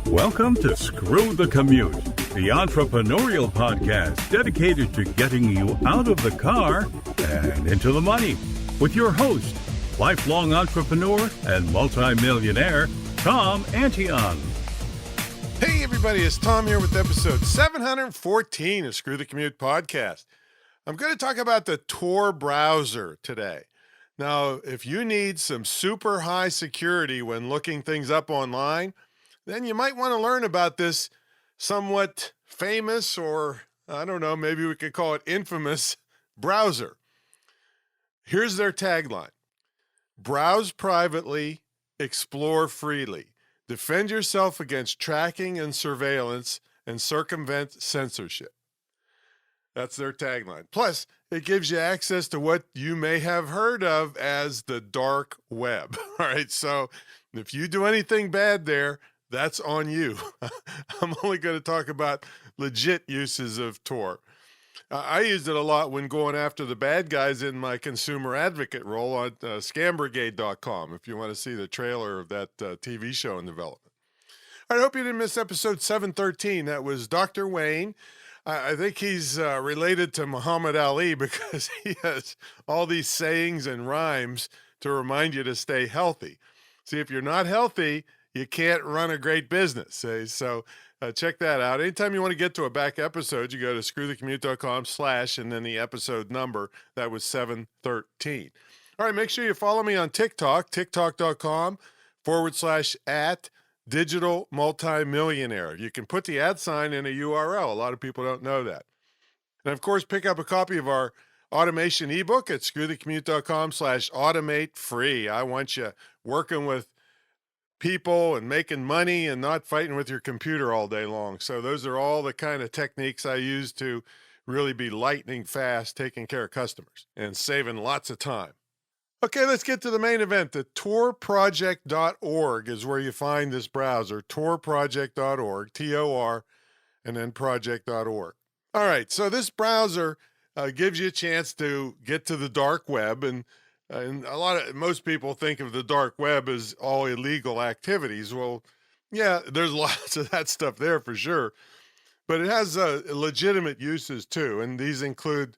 Welcome to Screw the Commute, the entrepreneurial podcast dedicated to getting you out of the car and into the money. With your host, lifelong entrepreneur and multimillionaire, Tom Antion. Hey everybody, it's Tom here with episode 714 of Screw the Commute podcast. I'm going to talk about the Tor Browser today. Now, if you need some super high security when looking things up online, then you might want to learn about this somewhat famous, or I don't know, maybe we could call it infamous browser. Here's their tagline: browse privately, explore freely, defend yourself against tracking and surveillance, and circumvent censorship. That's their tagline. Plus, it gives you access to what you may have heard of as the dark web. All right, so if you do anything bad there, that's on you. I'm only going to talk about legit uses of Tor. I used it a lot when going after the bad guys in my consumer advocate role on scambrigade.com, if you want to see the trailer of that TV show in development. All right, I hope you didn't miss episode 713. That was Dr. Wayne. I think he's related to Muhammad Ali because he has all these sayings and rhymes to remind you to stay healthy. See, if you're not healthy, you can't run a great business. So check that out. Anytime you want to get to a back episode, you go to screwthecommute.com/ and then the episode number. That was 713. All right, make sure you follow me on TikTok, tiktok.com/@ digital multimillionaire. You can put the @ sign in a URL. A lot of people don't know that. And of course, pick up a copy of our automation ebook at screwthecommute.com/automate free. I want you working with people and making money and not fighting with your computer all day long. So those are all the kind of techniques I use to really be lightning fast, taking care of customers and saving lots of time. Okay, let's get to the main event. The torproject.org is where you find this browser, torproject.org, Tor, and then project.org. All right, so this browser gives you a chance to get to the dark web, and most people think of the dark web as all illegal activities. Well, yeah, there's lots of that stuff there for sure, but it has legitimate uses too, and these include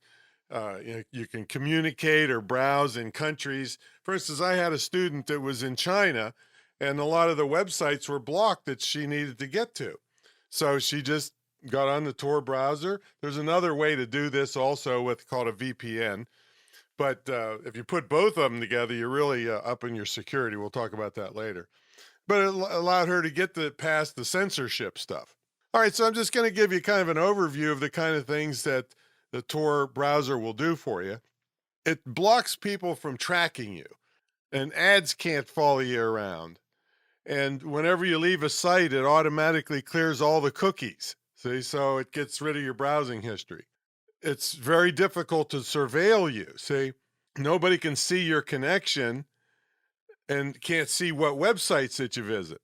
you can communicate or browse in countries. For instance, I had a student that was in China, and a lot of the websites were blocked that she needed to get to. So she just got on the Tor browser. There's another way to do this also with called a VPN. But if you put both of them together, you're really upping your security. We'll talk about that later. But it allowed her to get past the censorship stuff. All right, so I'm just going to give you kind of an overview of the kind of things that the Tor browser will do for you. It blocks people from tracking you, and ads can't follow you around. And whenever you leave a site, it automatically clears all the cookies. See, so it gets rid of your browsing history. It's very difficult to surveil you. See, nobody can see your connection and can't see what websites that you visit.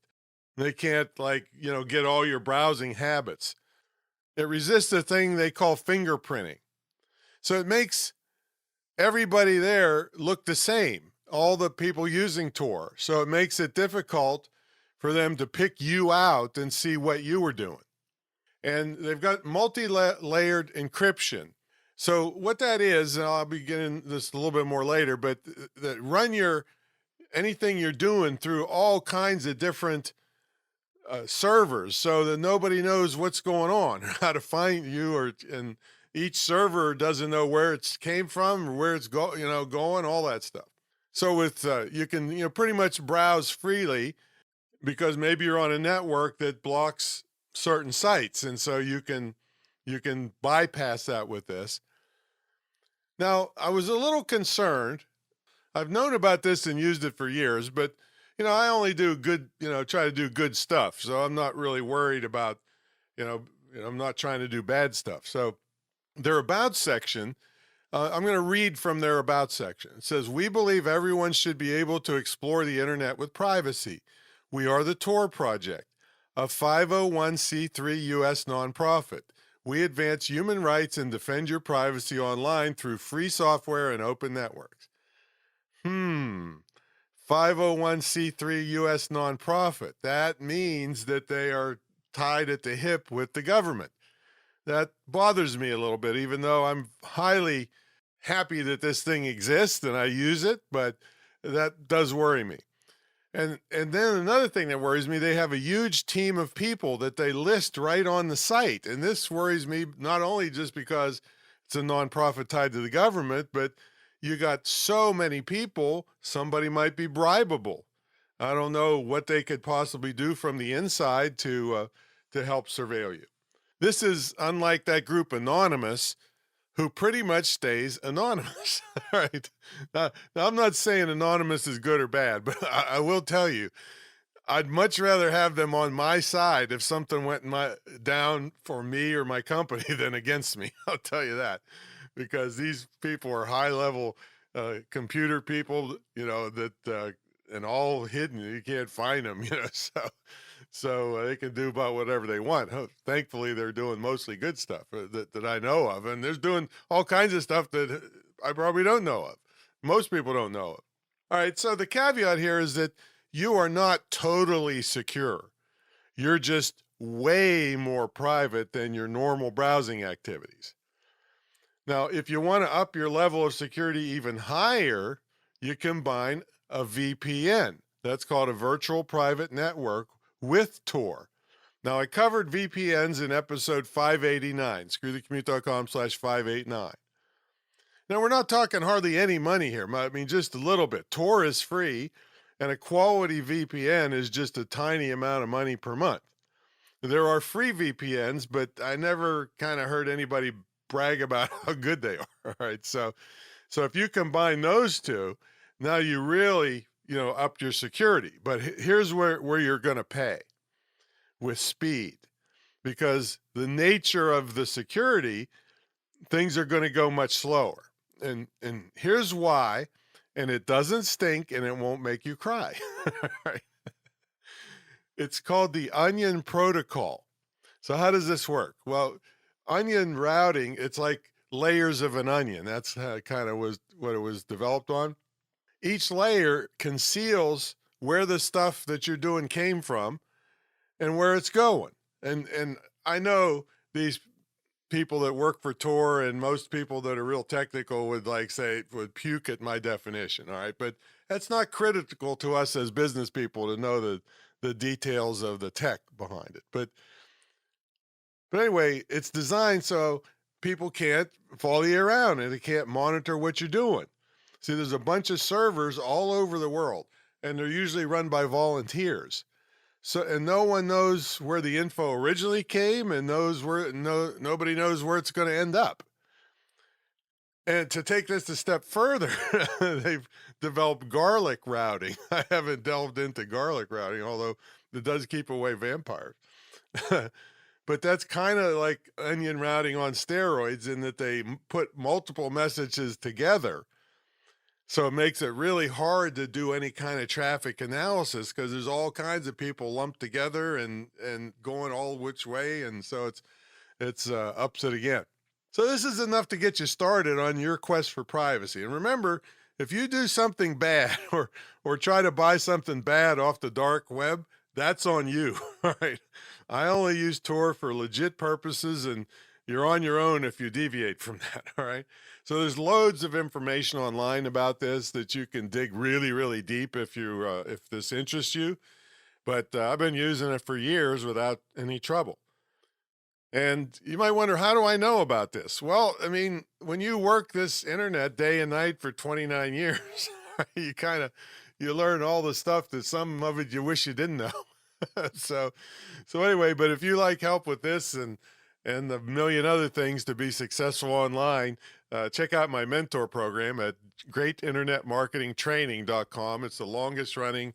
They can't, get all your browsing habits. It resists a thing they call fingerprinting. So it makes everybody there look the same, all the people using Tor. So it makes it difficult for them to pick you out and see what you were doing. And they've got multi-layered encryption. So what that is, and I'll be getting this a little bit more later, but that run anything you're doing through all kinds of different servers, so that nobody knows what's going on, how to find you, and each server doesn't know where it came from, or where it's going, all that stuff. So with you can pretty much browse freely, because maybe you're on a network that blocks certain sites, and so you can bypass that with this. Now, I was a little concerned. I've known about this and used it for years, but I only do good, try to do good stuff. So I'm not really worried about, I'm not trying to do bad stuff. So their about section, I'm going to read from their about section. It says, "We believe everyone should be able to explore the internet with privacy. We are the Tor Project, a 501c3 U.S. nonprofit. We advance human rights and defend your privacy online through free software and open networks." 501c3 U.S. nonprofit. That means that they are tied at the hip with the government. That bothers me a little bit, even though I'm highly happy that this thing exists and I use it, but that does worry me. And then another thing that worries me, they have a huge team of people that they list right on the site. And this worries me not only just because it's a nonprofit tied to the government, but you got so many people, somebody might be bribable. I don't know what they could possibly do from the inside to help surveil you. This is unlike that group Anonymous, who pretty much stays anonymous. All right. Now, I'm not saying anonymous is good or bad, but I will tell you, I'd much rather have them on my side if something went down for me or my company than against me. I'll tell you that, because these people are high-level computer people, that and all hidden. You can't find them, so they can do about whatever they want. Thankfully, they're doing mostly good stuff that I know of, and they're doing all kinds of stuff that I probably don't know of. Most people don't know of. All right, so the caveat here is that you are not totally secure. You're just way more private than your normal browsing activities. Now, if you want to up your level of security even higher, you combine a VPN. That's called a virtual private network with Tor. Now, I covered VPNs in episode 589, screwthecommute.com/589. Now, we're not talking hardly any money here. I mean, just a little bit. Tor is free, and a quality VPN is just a tiny amount of money per month. There are free VPNs, but I never kind of heard anybody brag about how good they are. All right. So if you combine those two, now you really, upped your security. But here's where you're going to pay with speed, because the nature of the security, things are going to go much slower. And here's why, and it doesn't stink and it won't make you cry. Right? It's called the Onion Protocol. So how does this work? Well, onion routing, it's like layers of an onion. That's kind of was what it was developed on. Each layer conceals where the stuff that you're doing came from and where it's going. And I know these people that work for Tor and most people that are real technical would would puke at my definition. All right. But that's not critical to us as business people to know the details of the tech behind it. But anyway, it's designed so people can't follow you around and they can't monitor what you're doing. See, there's a bunch of servers all over the world, and they're usually run by volunteers. So, and no one knows where the info originally came, and nobody knows where it's going to end up. And to take this a step further, they've developed garlic routing. I haven't delved into garlic routing, although it does keep away vampires. But that's kind of like onion routing on steroids, in that they put multiple messages together. So it makes it really hard to do any kind of traffic analysis, because there's all kinds of people lumped together and going all which way. And so it's ups it again. So this is enough to get you started on your quest for privacy. And remember, if you do something bad or try to buy something bad off the dark web, that's on you. All right. I only use Tor for legit purposes, and you're on your own if you deviate from that. All right. So there's loads of information online about this that you can dig really, really deep if this interests you. But I've been using it for years without any trouble. And you might wonder, how do I know about this? Well, I mean, when you work this internet day and night for 29 years, you learn all the stuff that some of it you wish you didn't know. So anyway, but if you like help with this and the million other things to be successful online, check out my mentor program at greatinternetmarketingtraining.com. It's the longest running,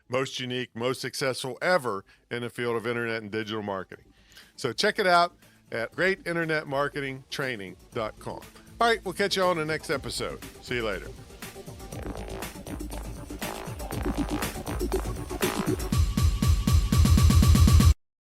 most unique, most successful ever in the field of internet and digital marketing. So check it out at greatinternetmarketingtraining.com. All right, we'll catch you on the next episode. See you later.